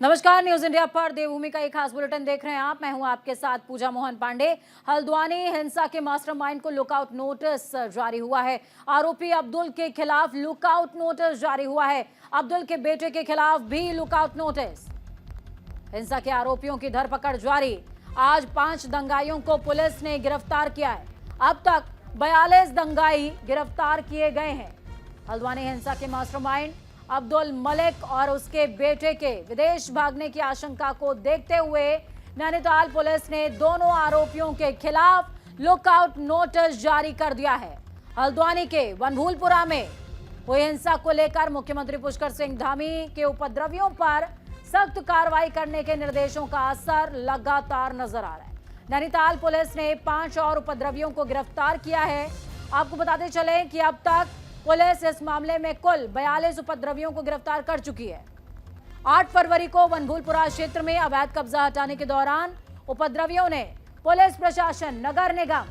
नमस्कार, news India पर देवभूमि का एक खास बुलेटिन देख रहे हैं आप। मैं हूं आपके साथ पूजा मोहन पांडे। हल्द्वानी हिंसा के मास्टरमाइंड को लुकआउट नोटिस जारी हुआ है। आरोपी अब्दुल के खिलाफ लुकआउट नोटिस जारी हुआ है। अब्दुल के बेटे के खिलाफ भी लुकआउट नोटिस। हिंसा के आरोपियों की धरपकड़ जारी। आज 5 दंगाइयों को पुलिस ने गिरफ्तार किया है। अब तक 42 दंगाई गिरफ्तार किए गए हैं। हल्द्वानी हिंसा के मास्टरमाइंड अब्दुल मलिक और उसके बेटे के विदेश भागने की आशंका को देखते हुए नैनीताल पुलिस ने दोनों आरोपियों के खिलाफ लुकआउट नोटिस जारी कर दिया है। हल्द्वानी के वनभूलपुरा में हुई हिंसा को लेकर मुख्यमंत्री पुष्कर सिंह धामी के उपद्रवियों पर सख्त कार्रवाई करने के निर्देशों का असर लगातार नजर आ रहा है। नैनीताल पुलिस ने 5 और उपद्रवियों को गिरफ्तार किया है। आपको बताते चले कि अब तक पुलिस इस मामले में कुल 42 उपद्रवियों को गिरफ्तार कर चुकी है। 8 फरवरी को वनभूलपुरा क्षेत्र में अवैध कब्जा हटाने के दौरान उपद्रवियों ने पुलिस प्रशासन, नगर निगम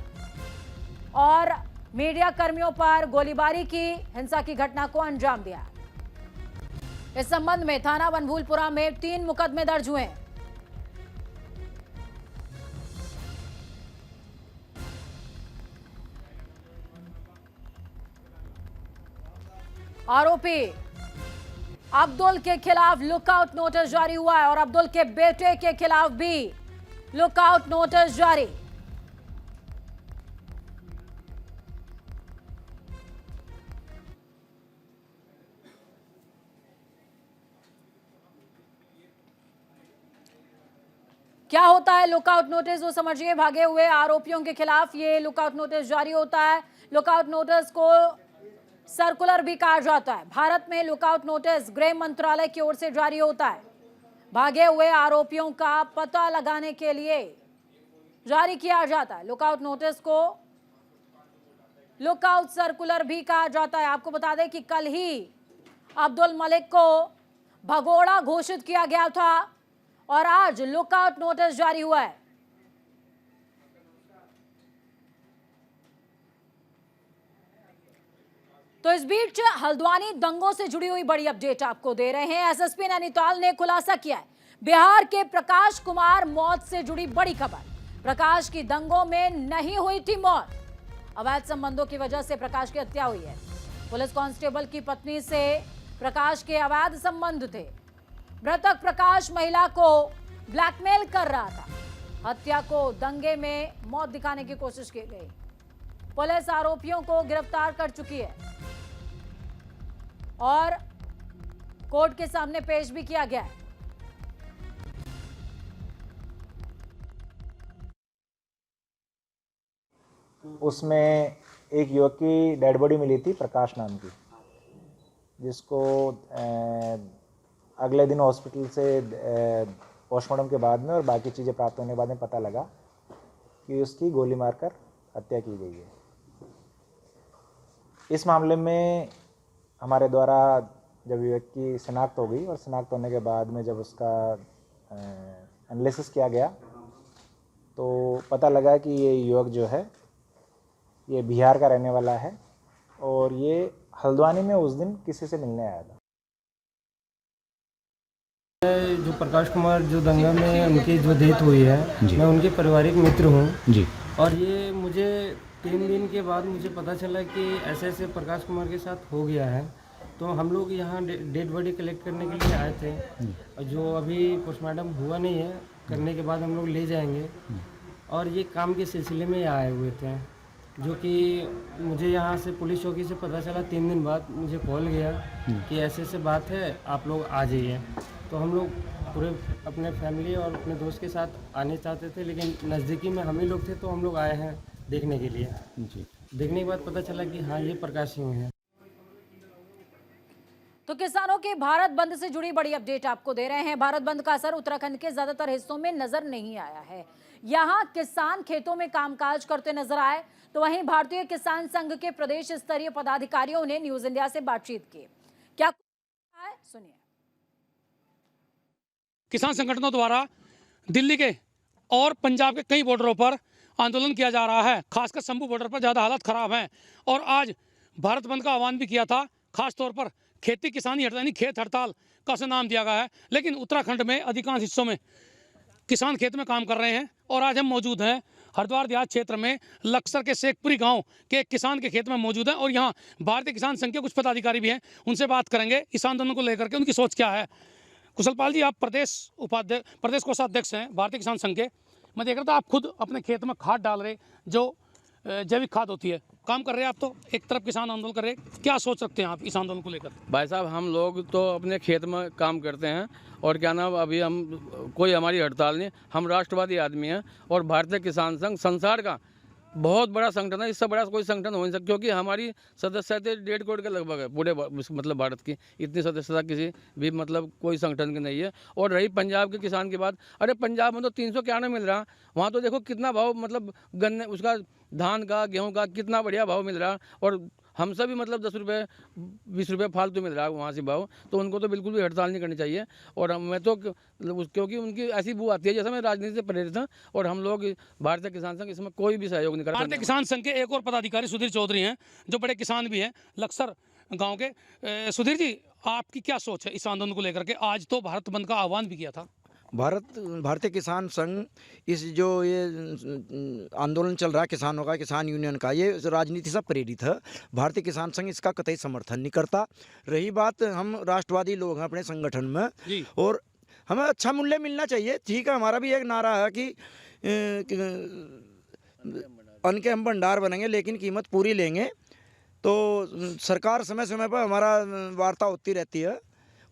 और मीडिया कर्मियों पर गोलीबारी की हिंसा की घटना को अंजाम दिया। इस संबंध में थाना वनभूलपुरा में 3 मुकदमे दर्ज हुए हैं। आरोपी अब्दुल के खिलाफ लुकआउट नोटिस जारी हुआ है और अब्दुल के बेटे के खिलाफ भी लुकआउट नोटिस जारी। क्या होता है लुकआउट नोटिस, वो समझिए। भागे हुए आरोपियों के खिलाफ ये लुकआउट नोटिस जारी होता है। लुकआउट नोटिस को सर्कुलर भी कहा जाता है। भारत में लुकआउट नोटिस गृह मंत्रालय की ओर से जारी होता है। भागे हुए आरोपियों का पता लगाने के लिए जारी किया जाता है। लुकआउट नोटिस को लुकआउट सर्कुलर भी कहा जाता है। आपको बता दें कि कल ही अब्दुल मलिक को भगोड़ा घोषित किया गया था और आज लुकआउट नोटिस जारी हुआ है। तो इस बीच हल्द्वानी दंगों से जुड़ी हुई बड़ी अपडेट आपको दे रहे हैं। एसएसपी नैनीताल ने खुलासा किया है बिहार के प्रकाश कुमार मौत से जुड़ी बड़ी खबर। प्रकाश की दंगों में नहीं हुई थी मौत। अवैध संबंधों की वजह से प्रकाश की हत्या हुई है। पुलिस कांस्टेबल की पत्नी से प्रकाश के अवैध संबंध थे। मृतक प्रकाश महिला को ब्लैकमेल कर रहा था। हत्या को दंगे में मौत दिखाने की कोशिश की गई। पुलिस आरोपियों को गिरफ्तार कर चुकी है और कोर्ट के सामने पेश भी किया गया है। उसमें एक युवक की डेड बॉडी मिली थी, प्रकाश नाम की, जिसको अगले दिन हॉस्पिटल से पोस्टमार्टम के बाद में और बाकी चीज़ें प्राप्त होने के बाद में पता लगा कि उसकी गोली मारकर हत्या की गई है। इस मामले में हमारे द्वारा जब युवक की शिनाख्त हो गई और शिनाख्त होने के बाद में जब उसका एनालिसिस किया गया तो पता लगा कि ये युवक जो है ये बिहार का रहने वाला है और ये हल्द्वानी में उस दिन किसी से मिलने आया था। जो प्रकाश कुमार जो दंगा में उनकी जो डेथ हुई है, मैं उनके पारिवारिक मित्र हूँ जी। और ये मुझे 3 दिन के बाद मुझे पता चला कि ऐसे प्रकाश कुमार के साथ हो गया है। तो हम लोग यहाँ डेड बॉडी कलेक्ट करने के लिए आए थे, जो अभी पोस्टमार्टम हुआ नहीं है। करने के बाद हम लोग ले जाएंगे। और ये काम के सिलसिले में आए हुए थे, जो कि मुझे यहाँ से पुलिस चौकी से पता चला 3 दिन बाद मुझे कॉल गया कि ऐसे बात है, आप लोग आ जाइए। तो हम लोग पूरे अपने फैमिली और अपने दोस्त के साथ आने चाहते थे, लेकिन नज़दीकी में हम ही लोग थे, तो हम लोग आए हैं देखने के लिए जी। देखने के बाद पता चला कि हाँ, ये प्रकाश सिंह है। तो किसानों के भारत बंद से जुड़ी बड़ी अपडेट आपको दे रहे हैं। भारत बंद का असर उत्तराखंड के ज्यादातर हिस्सों में नजर नहीं आया है। यहाँ किसान खेतों में कामकाज करते नजर आए, तो वहीं भारतीय किसान संघ के प्रदेश स्तरीय पदाधिकारियों ने न्यूज इंडिया से बातचीत की। क्या है, सुनिए। किसान संगठनों द्वारा दिल्ली के और पंजाब के कई बॉर्डरों पर आंदोलन किया जा रहा है। खासकर शंभू बॉर्डर पर ज़्यादा हालत खराब है और आज भारत बंद का आह्वान भी किया था। खास तौर पर खेती किसानी हड़ताल यानी खेत हड़ताल का उसे नाम दिया गया है। लेकिन उत्तराखंड में अधिकांश हिस्सों में किसान खेत में काम कर रहे हैं और आज हम मौजूद हैं हरिद्वार देहात क्षेत्र में लक्सर के शेखपुरी गांव के एक किसान के खेत में मौजूद हैं और यहाँ भारतीय किसान संघ के कुछ पदाधिकारी भी हैं। उनसे बात करेंगे इस आंदोलन को लेकर के, उनकी सोच क्या है। कुशलपाल जी, आप प्रदेश कोषाध्यक्ष हैं भारतीय किसान संघ के। मैं देख रहा था आप खुद अपने खेत में खाद डाल रहे, जो जैविक खाद होती है, काम कर रहे हैं आप। तो एक तरफ किसान आंदोलन कर रहे हैं, क्या सोच रखते हैं आप इस आंदोलन को लेकर? भाई साहब, हम लोग तो अपने खेत में काम करते हैं और क्या नाम, अभी हम कोई हमारी हड़ताल नहीं, हम राष्ट्रवादी आदमी हैं और भारतीय किसान संघ संसार का बहुत बड़ा संगठन है। इससे बड़ा कोई संगठन हो नहीं सकता, क्योंकि हमारी सदस्यता 1.5 करोड़ के लगभग है पूरे मतलब भारत की। इतनी सदस्यता किसी भी मतलब कोई संगठन की नहीं है। और रही पंजाब के किसान की बात, अरे पंजाब में तो 391 मिल रहा, वहाँ तो देखो कितना भाव, मतलब गन्ने उसका, धान का, गेहूं का कितना बढ़िया भाव मिल रहा, और हमसे भी मतलब 10 रुपये 20 रुपये फालतू मिल रहा है वहाँ से भाव। तो उनको तो बिल्कुल भी हड़ताल नहीं करनी चाहिए। और मैं तो क्योंकि उनकी ऐसी बू आती है जैसे मैं राजनीति से प्रेरित हूँ, और हम लोग भारतीय किसान संघ इसमें कोई भी सहयोग नहीं करते। भारतीय किसान संघ के एक और पदाधिकारी सुधीर चौधरी हैं, जो बड़े किसान भी हैं लक्सर गाँव के। सुधीर जी, आपकी क्या सोच है इस आंदोलन को लेकर के? आज तो भारत बंद का आह्वान भी किया था। भारतीय किसान संघ, इस जो ये आंदोलन चल रहा है किसानों का, किसान यूनियन का, ये राजनीति से प्रेरित है। भारतीय किसान संघ इसका कतई समर्थन नहीं करता। रही बात, हम राष्ट्रवादी लोग हैं अपने संगठन में और हमें अच्छा मूल्य मिलना चाहिए। ठीक है, हमारा भी एक नारा है कि अन्न के हम भंडार बनेंगे लेकिन कीमत पूरी लेंगे। तो सरकार समय समय पर हमारा वार्ता होती रहती है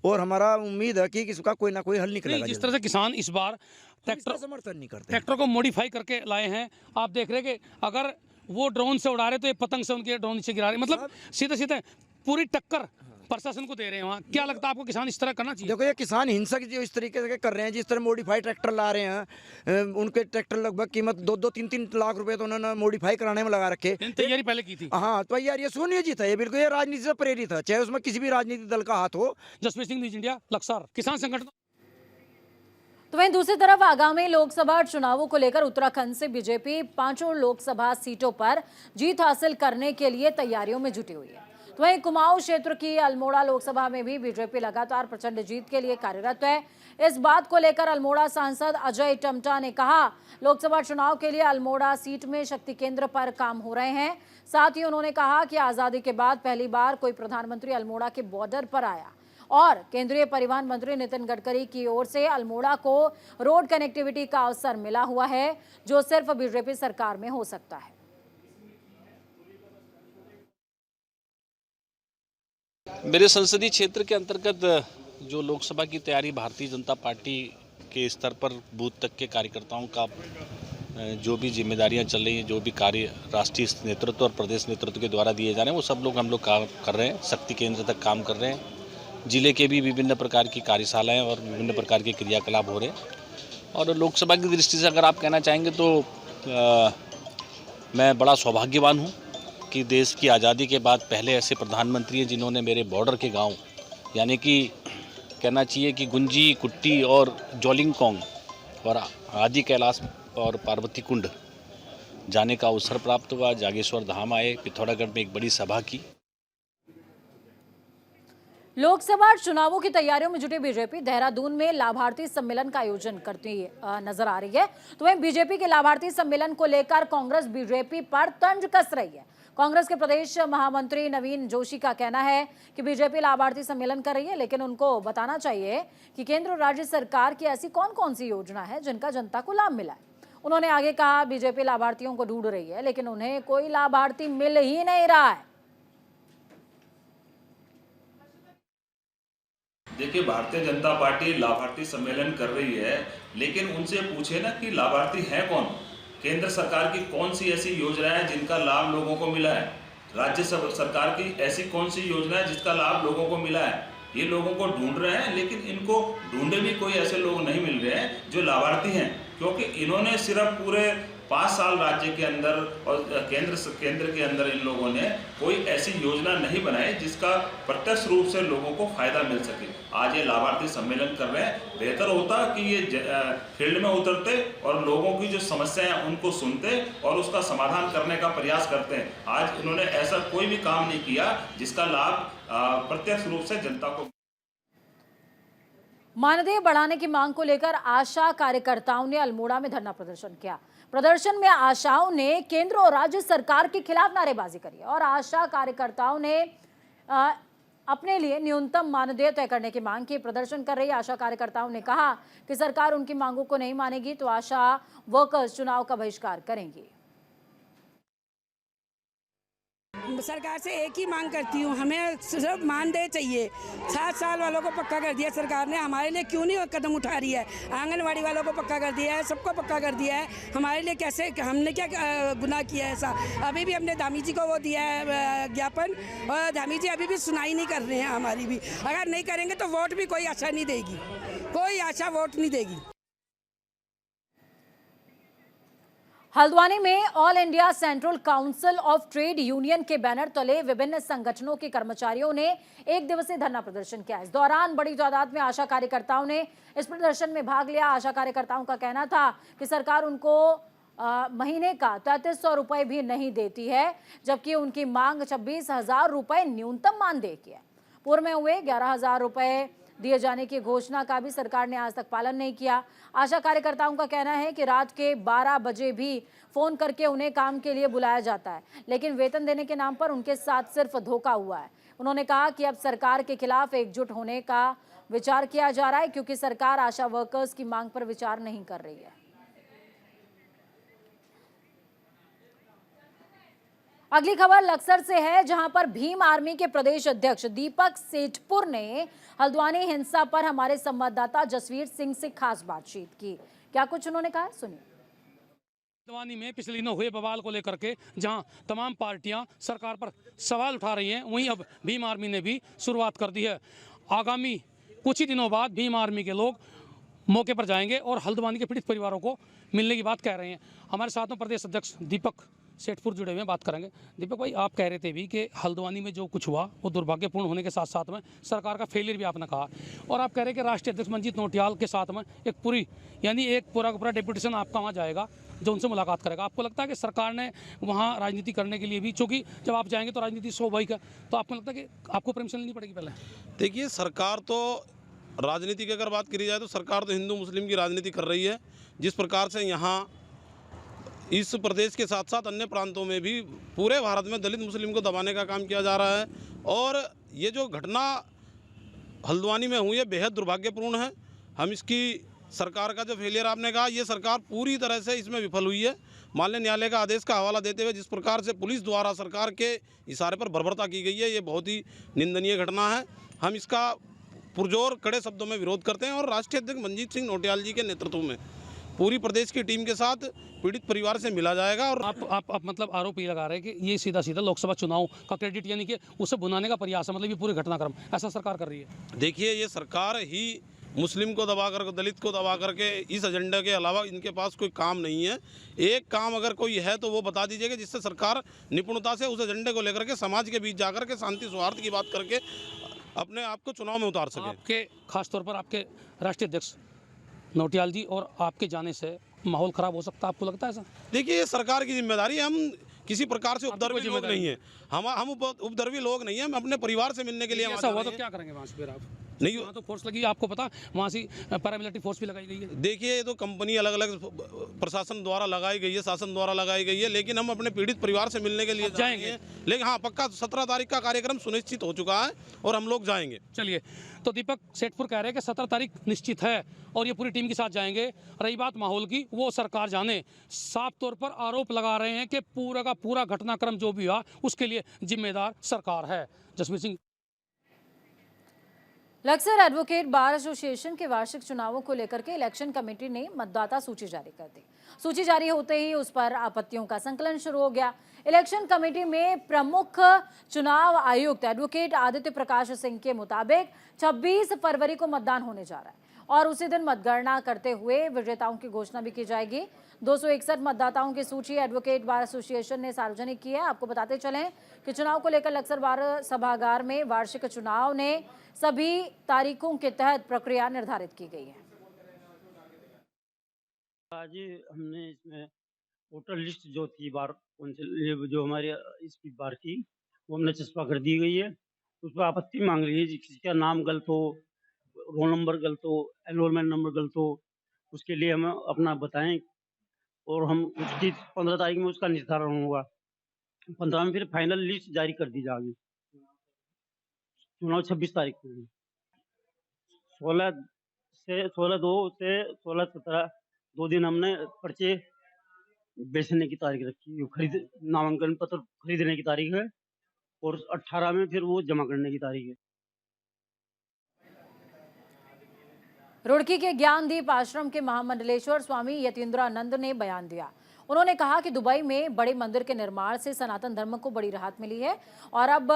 और हमारा उम्मीद है कि इसका कोई ना कोई हल निकलेगा। जिस तरह से किसान इस बार ट्रैक्टर समर्थन नहीं करते, ट्रैक्टर को मॉडिफाई करके लाए हैं, आप देख रहे हैं कि अगर वो ड्रोन से उड़ा रहे तो ये पतंग से उनके ड्रोन नीचे गिरा रहे, मतलब सीधे सीधे पूरी टक्कर प्रशासन को दे रहे हैं वहाँ। क्या लगता है आपको किसान इस तरह करना चाहिए? देखो, ये किसान हिंसक जो इस तरीके से कर रहे हैं, जिस तरह मॉडिफाई ट्रैक्टर ला रहे हैं, उनके ट्रैक्टर लगभग कीमत 2-3 लाख रुपए तो उन्होंने मॉडिफाई कराने में लगा रखे। तैयारी पहले की थी। हाँ, तो यार ये सोनिया जी था, ये बिल्कुल ये राजनीति से प्रेरित है, चाहे उसमें किसी भी राजनीतिक दल का हाथ हो। जसप्रीत सिंह, न्यूज़ इंडिया, लक्सर किसान संगठन। तो वहीं दूसरी तरफ आगामी लोकसभा चुनावों को लेकर उत्तराखंड से बीजेपी 5 लोकसभा सीटों पर जीत हासिल करने के लिए तैयारियों में जुटी हुई है। तो वहीं कुमाऊं क्षेत्र की अल्मोड़ा लोकसभा में भी बीजेपी लगातार प्रचंड जीत के लिए कार्यरत है। इस बात को लेकर अल्मोड़ा सांसद अजय टमटा ने कहा, लोकसभा चुनाव के लिए अल्मोड़ा सीट में शक्ति केंद्र पर काम हो रहे हैं। साथ ही उन्होंने कहा कि आजादी के बाद पहली बार कोई प्रधानमंत्री अल्मोड़ा के बॉर्डर पर आया और केंद्रीय परिवहन मंत्री नितिन गडकरी की ओर से अल्मोड़ा को रोड कनेक्टिविटी का अवसर मिला हुआ है, जो सिर्फ बीजेपी सरकार में हो सकता है। मेरे संसदीय क्षेत्र के अंतर्गत जो लोकसभा की तैयारी भारतीय जनता पार्टी के स्तर पर बूथ तक के कार्यकर्ताओं का जो भी जिम्मेदारियां चल रही हैं, जो भी कार्य राष्ट्रीय नेतृत्व और प्रदेश नेतृत्व के द्वारा दिए जा रहे हैं, वो सब लोग हम लोग काम कर रहे हैं, शक्ति केंद्र तक काम कर रहे हैं। जिले के भी विभिन्न प्रकार की कार्यशालाएं और विभिन्न प्रकार के क्रियाकलाप हो रहे हैं। और लोकसभा की दृष्टि से अगर आप कहना चाहेंगे तो मैं बड़ा सौभाग्यवान हूँ कि देश की आज़ादी के बाद पहले ऐसे प्रधानमंत्री हैं जिन्होंने मेरे बॉर्डर के गांव, यानी कि कहना चाहिए कि गुंजी, कुट्टी और जोलिंगकोंग और आदि कैलाश और पार्वती कुंड जाने का अवसर प्राप्त हुआ। जागेश्वर धाम आए, पिथौरागढ़ में एक बड़ी सभा की। लोकसभा चुनावों की तैयारियों में जुटी बीजेपी देहरादून में लाभार्थी सम्मेलन का आयोजन करती नजर आ रही है। तो वहीं बीजेपी के लाभार्थी सम्मेलन को लेकर कांग्रेस बीजेपी पर तंज कस रही है। कांग्रेस के प्रदेश महामंत्री नवीन जोशी का कहना है कि बीजेपी लाभार्थी सम्मेलन कर रही है, लेकिन उनको बताना चाहिए कि केंद्र और राज्य सरकार की ऐसी कौन कौन सी योजना है जिनका जनता को लाभ मिला है। उन्होंने आगे कहा, बीजेपी लाभार्थियों को ढूंढ रही है, लेकिन उन्हें कोई लाभार्थी मिल ही नहीं रहा है। देखिए, भारतीय जनता पार्टी लाभार्थी सम्मेलन कर रही है, लेकिन उनसे पूछे ना कि लाभार्थी हैं कौन, केंद्र सरकार की कौन सी ऐसी योजना है जिनका लाभ लोगों को मिला है, राज्य सरकार की ऐसी कौन सी योजना है जिसका लाभ लोगों को मिला है। ये लोगों को ढूंढ रहे हैं, लेकिन इनको ढूंढे भी कोई ऐसे लोग नहीं मिल रहे हैं जो लाभार्थी हैं, क्योंकि इन्होंने सिर्फ पूरे 5 साल राज्य के अंदर और केंद्र के अंदर इन लोगों ने कोई ऐसी योजना नहीं बनाई जिसका प्रत्यक्ष रूप से लोगों को फायदा मिल सके। आज ये लाभार्थी सम्मेलन कर रहे हैं, बेहतर होता कि ये फील्ड में उतरते और लोगों की जो समस्याएं हैं उनको सुनते और उसका समाधान करने का प्रयास करते हैं। आज इन्होंने ऐसा कोई भी काम नहीं किया जिसका लाभ प्रत्यक्ष रूप से जनता को। मानदेय बढ़ाने की मांग को लेकर आशा कार्यकर्ताओं ने अल्मोड़ा में धरना प्रदर्शन किया। प्रदर्शन में आशाओं ने केंद्र और राज्य सरकार के खिलाफ नारेबाजी करी और आशा कार्यकर्ताओं ने अपने लिए न्यूनतम मानदेय तय करने की मांग की। प्रदर्शन कर रही आशा कार्यकर्ताओं ने कहा कि सरकार उनकी मांगों को नहीं मानेगी तो आशा वर्कर्स चुनाव का बहिष्कार करेंगी। सरकार से एक ही मांग करती हूँ, हमें सिर्फ मानदेय चाहिए। 7 साल वालों को पक्का कर दिया सरकार ने, हमारे लिए क्यों नहीं कदम उठा रही है? आंगनवाड़ी वालों को पक्का कर दिया है, सबको पक्का कर दिया है, हमारे लिए कैसे, हमने क्या गुनाह किया है ऐसा? अभी भी हमने धामी जी को वो दिया है ज्ञापन और धामी जी अभी भी सुनाई नहीं कर रहे हैं हमारी भी। अगर नहीं करेंगे तो वोट भी कोई आशा नहीं देगी, कोई आशा वोट नहीं देगी। हल्द्वानी में all India central council of trade union के बैनर तले विभिन्न संगठनों के कर्मचारियों ने एक दिवसीय धरना प्रदर्शन किया। इस दौरान बड़ी तादाद में आशा कार्यकर्ताओं ने इस प्रदर्शन में भाग लिया। आशा कार्यकर्ताओं का कहना था कि सरकार उनको महीने का 3300 रुपए भी नहीं देती है, जबकि उनकी मांग 26,000 रुपए न्यूनतम मानदेय की है। पूर्व में हुए 11,000 रुपए दिए जाने की घोषणा का भी सरकार ने आज तक पालन नहीं किया। आशा कार्यकर्ताओं का कहना है कि रात के 12 बजे भी फोन करके उन्हें काम के लिए बुलाया जाता है, लेकिन वेतन देने के नाम पर उनके साथ सिर्फ धोखा हुआ है। उन्होंने कहा कि अब सरकार के खिलाफ एकजुट होने का विचार किया जा रहा है, क्योंकि सरकार आशा वर्कर्स की मांग पर विचार नहीं कर रही है। अगली खबर लक्सर से है, जहां पर भीम आर्मी के प्रदेश अध्यक्ष दीपक सेठपुर ने हल्द्वानी हिंसा पर हमारे संवाददाता जसवीर सिंह से खास बातचीत की। क्या कुछ उन्होंने कहा, सुनिए। हल्द्वानी में पिछले दिनों हुए बवाल को लेकर के जहां तमाम पार्टियां सरकार पर सवाल उठा रही हैं, वहीं अब भीम आर्मी ने भी शुरुआत कर दी है। आगामी कुछ ही दिनों बाद भीम आर्मी के लोग मौके पर जाएंगे और हल्द्वानी के पीड़ित परिवारों को मिलने की बात कह रहे हैं। हमारे साथ में प्रदेश अध्यक्ष दीपक सेठपुर जुड़े हुए हैं, बात करेंगे। दीपक भाई, आप कह रहे थे भी कि हल्द्वानी में जो कुछ हुआ वो दुर्भाग्यपूर्ण होने के साथ साथ में सरकार का फेलियर भी आपने कहा, और आप कह रहे हैं कि राष्ट्रीय अध्यक्ष मंजीत नौटियाल के साथ में एक पूरा का पूरा डेपुटेशन आपका वहाँ जाएगा जो उनसे मुलाकात करेगा। आपको लगता है कि सरकार ने वहाँ राजनीति करने के लिए भी, चूँकि जब आप जाएंगे तो राजनीति स्वाभाविक है, तो आपको लगता है कि आपको परमिशन लेनी पड़ेगी पहले? देखिए, सरकार तो राजनीति की अगर बात करी जाए तो सरकार तो हिंदू मुस्लिम की राजनीति कर रही है। जिस प्रकार से यहाँ इस प्रदेश के साथ साथ अन्य प्रांतों में भी पूरे भारत में दलित मुस्लिम को दबाने का काम किया जा रहा है, और ये जो घटना हल्द्वानी में हुई है बेहद दुर्भाग्यपूर्ण है। हम इसकी सरकार का जो फेलियर आपने कहा, ये सरकार पूरी तरह से इसमें विफल हुई है। माननीय न्यायालय का आदेश का हवाला देते हुए जिस प्रकार से पुलिस द्वारा सरकार के इशारे पर बर्बरता की गई है, ये बहुत ही निंदनीय घटना है। हम इसका पुरजोर कड़े शब्दों में विरोध करते हैं और राष्ट्रीय अध्यक्ष मंजीत सिंह नौटियाल जी के नेतृत्व में पूरी प्रदेश की टीम के साथ पीड़ित परिवार से मिला जाएगा। और आप मतलब आरोप ये लगा रहे हैं कि ये सीधा लोकसभा चुनाव का क्रेडिट यानी कि उसे भुनाने का प्रयास है, मतलब ये पूरे घटनाक्रम ऐसा सरकार कर रही है? देखिए, ये सरकार ही मुस्लिम को दबा कर, दलित को दबा करके, इस एजेंडा के अलावा इनके पास कोई काम नहीं है। एक काम अगर कोई है तो वो बता दीजिएगा जिससे सरकार निपुणता से उस एजेंडे को लेकर के समाज के बीच जाकर के शांति सौहार्द की बात करके अपने आप को चुनाव में उतार सके। आपके खासतौर पर आपके राष्ट्रीय अध्यक्ष नौटियाल जी और आपके जाने से माहौल खराब हो सकता है, आपको लगता है ऐसा? देखिए, ये सरकार की जिम्मेदारी है। हम किसी प्रकार से उपद्रवी लोग नहीं है, हम उपद्रवी लोग नहीं है। हम अपने परिवार से मिलने के लिए ऐसा हुआ तो क्या करेंगे वहाँ से फिर आप? नहीं, वहाँ तो फोर्स लगी है, आपको पता, वहाँ से पैरामिलिट्री फोर्स भी लगाई गई है। देखिए, ये तो कंपनी अलग अलग प्रशासन द्वारा लगाई गई है, शासन द्वारा लगाई गई है, लेकिन हम अपने पीड़ित परिवार से मिलने के लिए जाएंगे। लेकिन हाँ, पक्का 17 तारीख का कार्यक्रम सुनिश्चित हो चुका है और हम लोग जाएंगे। चलिए, तो दीपक सेठपुर कह रहे हैं कि 17 तारीख निश्चित है और ये पूरी टीम के साथ जाएंगे। रही बात माहौल की, वो सरकार जाने। साफ तौर पर आरोप लगा रहे हैं कि पूरा का पूरा घटनाक्रम जो भी हुआ उसके लिए जिम्मेदार सरकार है। Jasvir Singh. Laksar advocate bar association के वार्षिक चुनावों को लेकर के इलेक्शन कमेटी ने मतदाता सूची जारी कर दी। सूची जारी होते ही उस पर आपत्तियों का संकलन शुरू हो गया। इलेक्शन कमेटी में प्रमुख चुनाव आयुक्त एडवोकेट आदित्य प्रकाश सिंह के मुताबिक 26 फरवरी को मतदान होने जा रहा है और उसी दिन मतगणना करते हुए विजेताओं की घोषणा भी की जाएगी। 261 मतदाताओं की सूची एडवोकेट बार एसोसिएशन ने सार्वजनिक की है। आपको बताते चलें कि चुनाव को लेकर लक्सर बार सभागार में वार्षिक चुनाव ने सभी तारीखों के तहत प्रक्रिया निर्धारित की गई है। आज हमने इसमें वोटर लिस्ट जो थी बार जो हमारे इसकी बार की वो हमने चस्पा कर दी गई है। उस पर आपत्ति मांग रही है किसी का नाम गलत हो, रोल नंबर गलत हो, एनरोलमेंट नंबर गलत हो, उसके लिए हम अपना बताएं और हम उसकी 15 तारीख में उसका निर्धारण होगा। 15 में फिर फाइनल लिस्ट जारी कर दी जाएगी। चुनाव 26 तारीख को 16/2 से 16/17 2 दिन हमने पर्चे बेचने की तारीख रखी, नामांकन पत्र खरीदने की तारीख है और 18 में फिर वो जमा करने की तारीख है। रुड़की के ज्ञानदीप आश्रम के महामंडलेश्वर स्वामी यतीन्द्रानंद ने बयान दिया। उन्होंने कहा कि दुबई में बड़े मंदिर के निर्माण से सनातन धर्म को बड़ी राहत मिली है और अब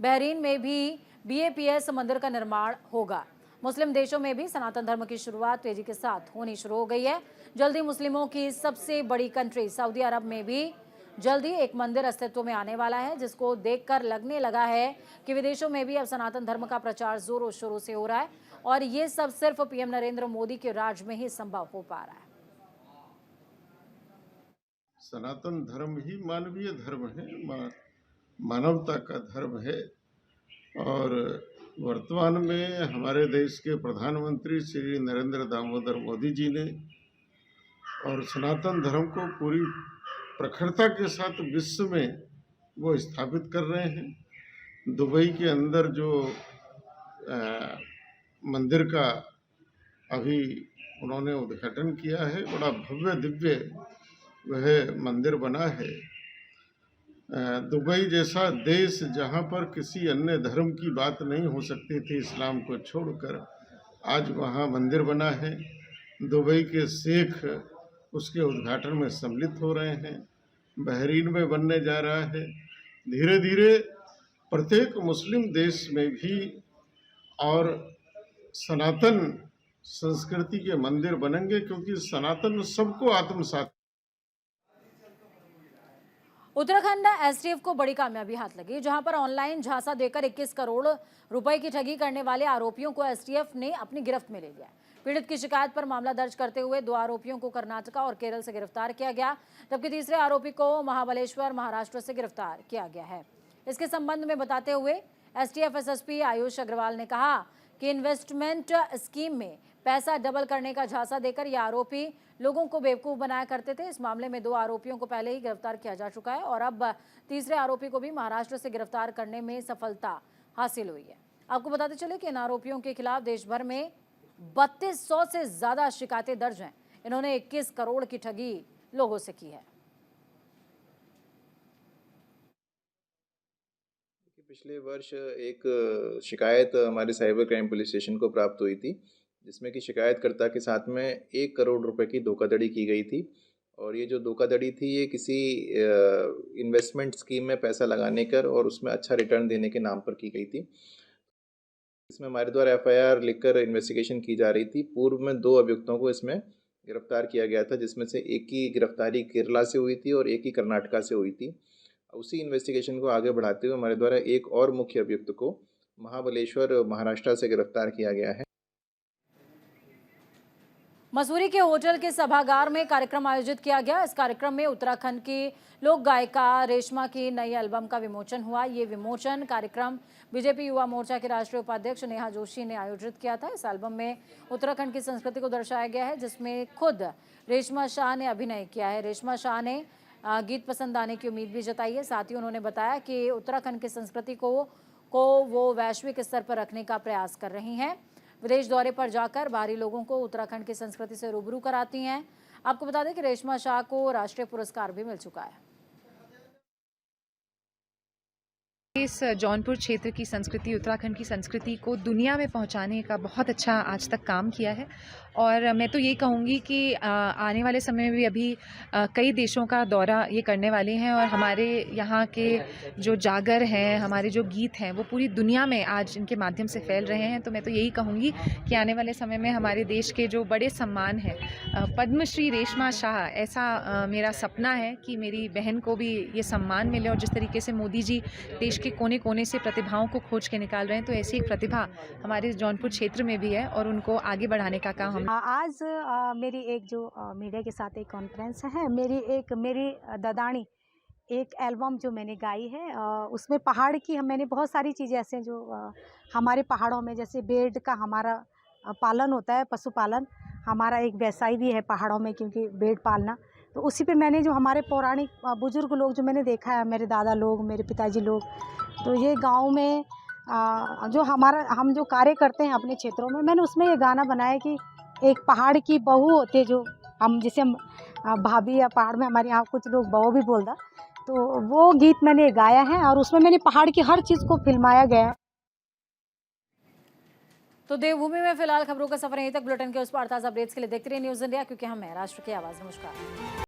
बहरीन में भी BAPS मंदिर का निर्माण होगा। मुस्लिम देशों में भी सनातन धर्म की शुरुआत तेजी के साथ होनी शुरू हो गई है। जल्दी मुस्लिमों की सबसे बड़ी कंट्री सऊदी अरब में भी जल्दी एक मंदिर अस्तित्व में आने वाला है, जिसको देखकर लगने लगा है कि विदेशों में भी अब सनातन धर्म का प्रचार जोरों शोरों से हो रहा है और ये सब सिर्फ PM नरेंद्र मोदी के राज में ही संभव हो पा रहा है। सनातन धर्म ही मानवीय धर्म है, मानवता का धर्म है और वर्तमान में हमारे देश के प्रधानमंत्री श्री नरेंद्र दामोदर मोदी जी ने और सनातन धर्म को पूरी प्रखरता के साथ विश्व में वो स्थापित कर रहे हैं। दुबई के अंदर जो मंदिर का अभी उन्होंने उद्घाटन किया है, बड़ा भव्य दिव्य वह मंदिर बना है। दुबई जैसा देश जहाँ पर किसी अन्य धर्म की बात नहीं हो सकती थी इस्लाम को छोड़कर, आज वहाँ मंदिर बना है। दुबई के शेख उसके उद्घाटन में सम्मिलित हो रहे हैं। बहरीन में बनने जा रहा है। धीरे धीरे प्रत्येक मुस्लिम देश में भी और सनातन संस्कृति के मंदिर बनेंगे, क्योंकि सनातन सबको आत्मसात। उत्तराखंड STF को बड़ी कामयाबी हाथ लगी, जहां पर ऑनलाइन झांसा देकर 21 करोड़ रुपए की ठगी करने वाले आरोपियों को STF ने अपनी गिरफ्त में ले लिया। पीड़ित की शिकायत पर मामला दर्ज करते हुए 2 आरोपियों को कर्नाटका और केरल से गिरफ्तार किया गया, जबकि तीसरे आरोपी को महाबलेश्वर महाराष्ट्र से गिरफ्तार किया गया है। इसके संबंध में बताते हुए STF SSP आयुष अग्रवाल ने कहा कि इन्वेस्टमेंट स्कीम में पैसा डबल करने का झांसा देकर ये आरोपी लोगों को बेवकूफ बनाया करते थे। इस मामले में 2 आरोपियों को पहले ही गिरफ्तार किया जा चुका है और अब तीसरे आरोपी को भी महाराष्ट्र से गिरफ्तार करने में सफलता हासिल हुई है। आपको बताते चले कि इन आरोपियों के खिलाफ देश भर में 3200 से ज्यादा शिकायतें दर्ज हैं। इन्होंने 21 करोड़ की ठगी लोगों से की है। पिछले वर्ष एक शिकायत हमारे साइबर क्राइम पुलिस स्टेशन को प्राप्त हुई थी, जिसमें कि शिकायतकर्ता के साथ में 1 करोड़ रुपए की धोखाधड़ी की गई थी। और ये जो धोखाधड़ी थी ये किसी इन्वेस्टमेंट स्कीम में पैसा लगाने कर और उसमें अच्छा रिटर्न देने के नाम पर की गई थी। इसमें हमारे द्वारा FIR लिखकर इन्वेस्टिगेशन की जा रही थी। पूर्व में 2 अभियुक्तों को इसमें गिरफ्तार किया गया था, जिसमें से एक की गिरफ्तारी केरला से हुई थी और एक की कर्नाटका से हुई थी। उसी इन्वेस्टिगेशन को आगे बढ़ाते हुए हमारे द्वारा एक और मुख्य अभियुक्त को महाबलेश्वर महाराष्ट्र से गिरफ्तार किया गया है। मसूरी के होटल के सभागार में कार्यक्रम आयोजित किया गया। इस कार्यक्रम में उत्तराखंड की लोक गायिका रेशमा की नई एल्बम का विमोचन हुआ। ये विमोचन कार्यक्रम बीजेपी युवा मोर्चा के राष्ट्रीय उपाध्यक्ष नेहा जोशी ने आयोजित किया था। इस एल्बम में उत्तराखंड की संस्कृति को दर्शाया गया है, जिसमें खुद रेशमा शाह ने अभिनय किया है। रेशमा शाह ने गीत पसंद आने की उम्मीद भी जताई है। साथ ही उन्होंने बताया कि उत्तराखंड की संस्कृति को वो वैश्विक स्तर पर रखने का प्रयास कर रही हैं। विदेश दौरे पर जाकर बाहरी लोगों को उत्तराखंड की संस्कृति से रूबरू कराती हैं। आपको बता दें कि रेशमा शाह को राष्ट्रीय पुरस्कार भी मिल चुका है। इस जौनपुर क्षेत्र की संस्कृति, उत्तराखंड की संस्कृति को दुनिया में पहुंचाने का बहुत अच्छा आज तक काम किया है और मैं तो यही कहूँगी कि आने वाले समय में भी अभी कई देशों का दौरा ये करने वाले हैं और हमारे यहाँ के जो जागर हैं, हमारे जो गीत हैं, वो पूरी दुनिया में आज इनके माध्यम से फैल रहे हैं। तो मैं तो यही कहूँगी कि आने वाले समय में हमारे देश के जो बड़े सम्मान हैं, पद्मश्री रेशमा शाह, ऐसा मेरा सपना है कि मेरी बहन को भी ये सम्मान मिले। और जिस तरीके से मोदी जी देश के कोने कोने से प्रतिभाओं को खोज के निकाल रहे हैं, तो ऐसी एक प्रतिभा हमारे जौनपुर क्षेत्र में भी है और उनको आगे बढ़ाने का काम हम आज मेरी एक जो मीडिया के साथ एक कॉन्फ्रेंस है, मेरी ददानी एक एल्बम जो मैंने गाई है, उसमें पहाड़ की मैंने बहुत सारी चीज़ें ऐसे हैं जो हमारे पहाड़ों में, जैसे भेड़ का हमारा पालन होता है, पशुपालन हमारा एक व्यवसाय भी है पहाड़ों में, क्योंकि भेड़ पालना। तो उसी पे मैंने जो हमारे पौराणिक बुजुर्ग लोग जो मैंने देखा है, मेरे दादा लोग, मेरे पिताजी लोग, तो ये गाँव में जो हम जो कार्य करते हैं अपने क्षेत्रों में, मैंने उसमें ये गाना बनाया कि एक पहाड़ की बहू होती है, जो हम जिसे हम भाभी या पहाड़ में हमारे यहाँ कुछ लोग बहू भी बोलता, तो वो गीत मैंने गाया है और उसमें मैंने पहाड़ की हर चीज़ को फिल्माया गया है। तो देवभूमि में फिलहाल खबरों का सफर यहीं तक। बुलेटिन के उस पार ताज़ा अपडेट्स के लिए देखते रहिए न्यूज़ इंडिया, क्योंकि हम हैं राष्ट्र की आवाज़। नमस्कार।